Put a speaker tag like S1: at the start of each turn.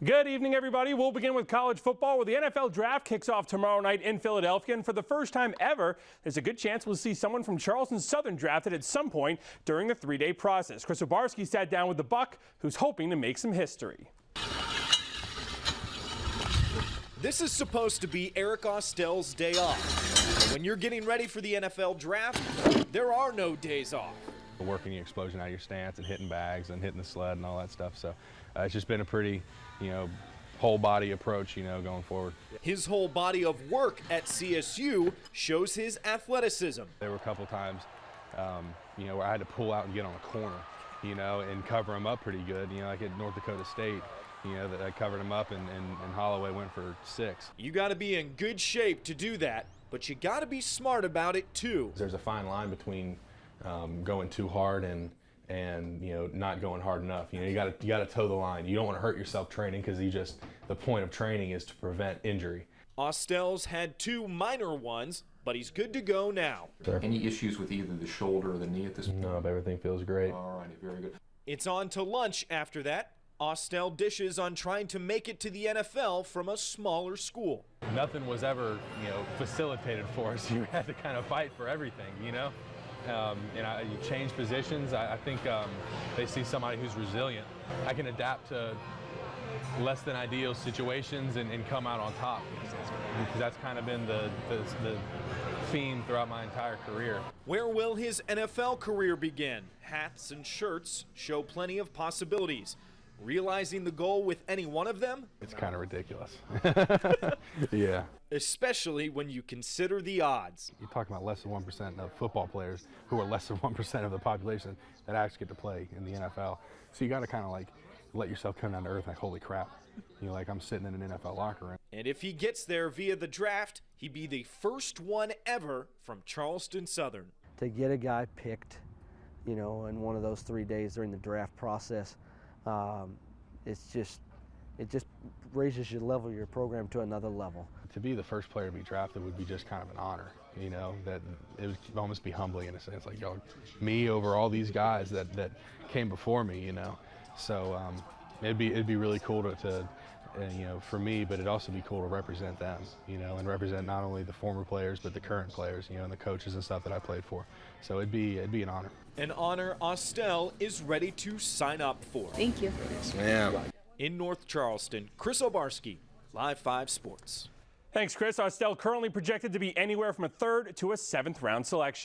S1: Good evening, everybody. We'll begin with college football, where the NFL draft kicks off tomorrow night in Philadelphia. And for the first time ever, there's a good chance we'll see someone from Charleston Southern drafted at some point during the three-day process. Chris Obarski sat down with the Buck, who's hoping to make some history.
S2: This is supposed to be Erik Austell's day off. When you're getting ready for the NFL draft, there are no days off.
S3: Working the explosion out of your stance and hitting bags and hitting the sled and all that stuff. So it's just been a pretty, whole body approach, going forward.
S2: His whole body of work at CSU shows his athleticism.
S3: There were a couple times, where I had to pull out and get on a corner, and cover him up pretty good, like at North Dakota State. That I covered him up and Holloway went for 6.
S2: You got to be in good shape to do that, but you got to be smart about it too.
S3: There's a fine line between going too hard and not going hard enough. You got to toe the line. You don't want to hurt yourself training, because the point of training is to prevent injury.
S2: Austell's had 2 minor ones, but he's good to go now.
S4: Any issues with either the shoulder or the knee at this point?
S3: No, everything feels great.
S4: All righty, very good.
S2: It's on to lunch after that. Austell dishes on trying to make it to the NFL from a smaller school.
S3: Nothing was ever, facilitated for us. You had to kind of fight for everything, you change positions. I think they see somebody who's resilient. I can adapt to less than ideal situations and come out on top, because that's kind of been the theme throughout my entire career.
S2: Where will his NFL career begin? Hats and shirts show plenty of possibilities. Realizing the goal with any one of them?
S3: It's kind of ridiculous. Yeah.
S2: Especially when you consider the odds.
S3: You're talking about less than 1% of football players who are less than 1% of the population that actually get to play in the NFL. So you got to kind of let yourself come down to earth, like, holy crap. I'm sitting in an NFL locker room.
S2: And if he gets there via the draft, he'd be the first one ever from Charleston Southern.
S5: To get a guy picked, in one of those 3 days during the draft process, it just raises your program to another level.
S3: To be the first player to be drafted would be just kind of an honor, that it would almost be humbling in a sense, like, me over all these guys that came before me, So it'd be really cool to for me, but it'd also be cool to represent them, and represent not only the former players but the current players, and the coaches and stuff that I played for. So it'd be an honor.
S2: An honor Austell is ready to sign up for.
S6: Thank you.
S3: Yeah.
S2: In North Charleston, Chris Obarski, Live 5 Sports.
S1: Thanks, Chris. Austell currently projected to be anywhere from a 3rd to a 7th round selection.